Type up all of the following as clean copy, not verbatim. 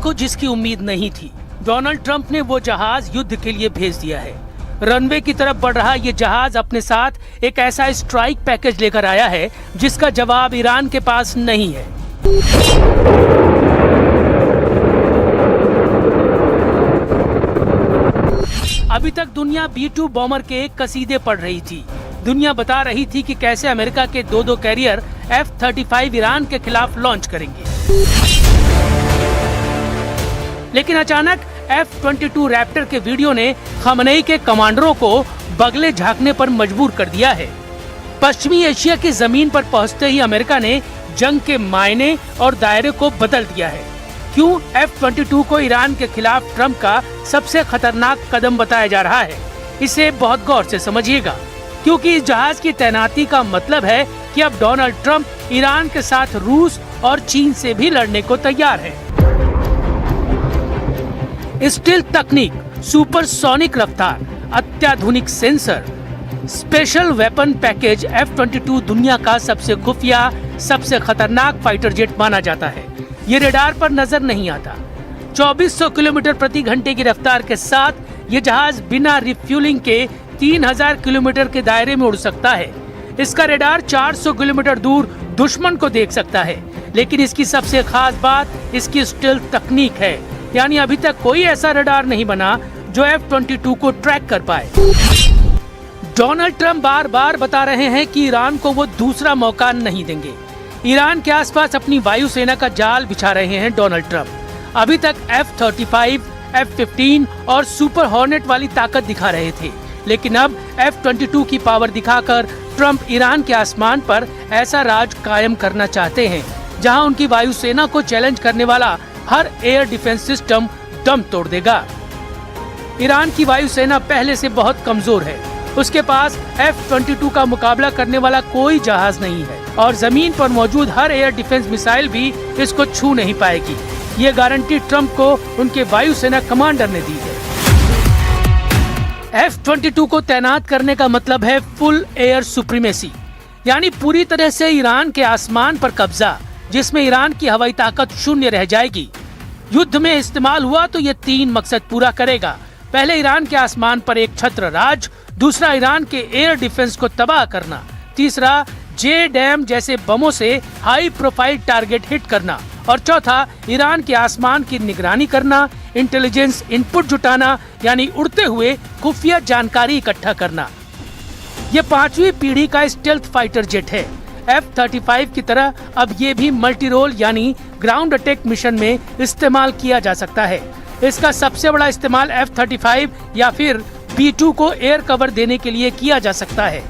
को जिसकी उम्मीद नहीं थी, डोनाल्ड ट्रंप ने वो जहाज युद्ध के लिए भेज दिया है। रनवे की तरफ बढ़ रहा ये जहाज अपने साथ एक ऐसा स्ट्राइक पैकेज लेकर आया है जिसका जवाब ईरान के पास नहीं है। अभी तक दुनिया B-2 बॉम्बर के कसीदे पढ़ रही थी। दुनिया बता रही थी कि कैसे अमेरिका के दो कैरियर F-35 ईरान के खिलाफ लॉन्च करेंगे, लेकिन अचानक F-22 रैप्टर के वीडियो ने खमनेई के कमांडरों को बगले झांकने पर मजबूर कर दिया है। पश्चिमी एशिया की जमीन पर पहुंचते ही अमेरिका ने जंग के मायने और दायरे को बदल दिया है। क्यों F-22 को ईरान के खिलाफ ट्रंप का सबसे खतरनाक कदम बताया जा रहा है, इसे बहुत गौर से समझिएगा, क्योंकि इस जहाज की तैनाती का मतलब है कि अब डोनाल्ड ट्रंप ईरान के साथ रूस और चीन से भी लड़ने को तैयार है। स्टील्थ तकनीक, सुपरसोनिक रफ्तार, अत्याधुनिक sensor, special weapon package F-22 दुनिया का सबसे खुफिया, सबसे खतरनाक फाइटर जेट माना जाता है। ये रडार पर नजर नहीं आता। 2400 किलोमीटर प्रति घंटे की रफ्तार के साथ ये जहाज बिना रिफ्यूलिंग के 3000 किलोमीटर के दायरे में उड़ सकता है। इसका रडार 400 किलोमीटर दूर दुश्मन को देख सकता है, लेकिन इसकी सबसे खास बात इसकी स्टील्थ तकनीक है, यानी अभी तक कोई ऐसा रडार नहीं बना जो F-22 को ट्रैक कर पाए। डोनाल्ड ट्रंप बार बार बता रहे हैं कि ईरान को वो दूसरा मौका नहीं देंगे। ईरान के आसपास अपनी वायुसेना का जाल बिछा रहे हैं डोनाल्ड ट्रंप। अभी तक F-35, F-15 और सुपर हॉर्नेट वाली ताकत दिखा रहे थे, लेकिन अब F-22 की पावर दिखाकर ट्रंप ईरान के आसमान पर ऐसा राज कायम करना चाहते हैं जहां उनकी वायुसेना को चैलेंज करने वाला हर एयर डिफेंस सिस्टम दम तोड़ देगा। ईरान की वायुसेना पहले से बहुत कमजोर है। उसके पास F-22 का मुकाबला करने वाला कोई जहाज नहीं है और जमीन पर मौजूद हर एयर डिफेंस मिसाइल भी इसको छू नहीं पाएगी। ये गारंटी ट्रंप को उनके वायुसेना कमांडर ने दी है। F-22 को तैनात करने का मतलब है फुल एयर सुप्रीमेसी, यानी पूरी तरह से ईरान के आसमान पर कब्जा, जिसमें ईरान की हवाई ताकत शून्य रह जाएगी। युद्ध में इस्तेमाल हुआ तो ये 3 मकसद पूरा करेगा। पहले ईरान के आसमान पर एक छत्र राज, दूसरा ईरान के एयर डिफेंस को तबाह करना, तीसरा JDAM जैसे बमों से हाई प्रोफाइल टारगेट हिट करना, और चौथा ईरान के आसमान की निगरानी करना, इंटेलिजेंस इनपुट जुटाना, यानी उड़ते हुए खुफिया जानकारी इकट्ठा करना। ये 5वीं पीढ़ी का स्टेल्थ फाइटर जेट है। F-35 की तरह अब ये भी मल्टी रोल यानी ग्राउंड अटैक मिशन में इस्तेमाल किया जा सकता है। इसका सबसे बड़ा इस्तेमाल F-35 या फिर B-2 को एयर कवर देने के लिए किया जा सकता है।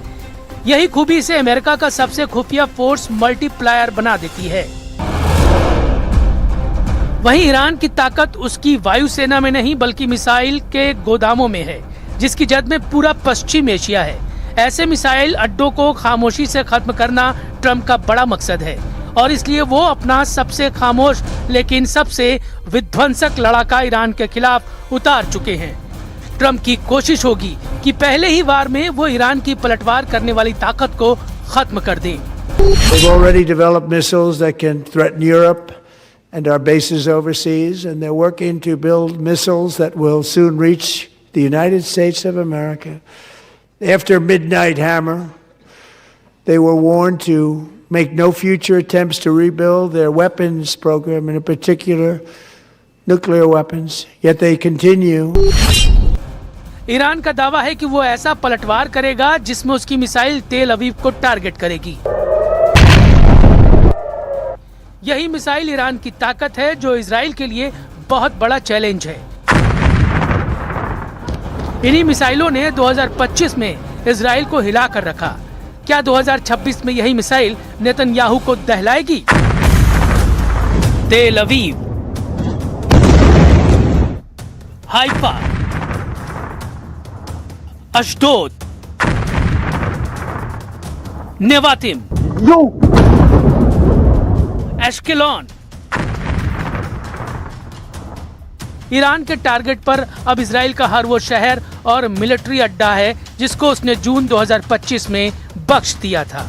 यही खूबी इसे अमेरिका का सबसे खुफिया फोर्स मल्टीप्लायर बना देती है। वहीं ईरान की ताकत उसकी वायुसेना में नहीं बल्कि मिसाइल के गोदामों में है, जिसकी जद में पूरा पश्चिम एशिया है। ऐसे मिसाइल अड्डों को खामोशी से खत्म करना ट्रंप का बड़ा मकसद है और इसलिए वो अपना सबसे खामोश लेकिन सबसे विध्वंसक लड़ाका ईरान के खिलाफ उतार चुके हैं। ट्रंप की कोशिश होगी कि पहले ही वार में वो ईरान की पलटवार करने वाली ताकत को खत्म कर दें। They've already developed missiles that can threaten Europe and our bases overseas, and they're working to build missiles that will soon reach the United States of America. After Midnight Hammer, they were warned to make no future attempts to rebuild their weapons program, and in particular, nuclear weapons. Yet they continue. Iran का दावा है कि वो ऐसा पलटवार करेगा जिसमें उसकी मिसाइल तेल अवीव को टारगेट करेगी। यही मिसाइल ईरान की ताकत है जो इजराइल के लिए बहुत बड़ा चैलेंज है। इन्हीं मिसाइलों ने 2025 में इजराइल को हिला कर रखा। क्या 2026 में यही मिसाइल नेतन्याहू को दहलाएगी? तेल अवीव, हाइफा, अशदोद, नेवातिम, एश्केलॉन। ईरान के टारगेट पर अब इजराइल का हर वो शहर और मिलिट्री अड्डा है जिसको उसने जून 2025 में बख्श दिया था।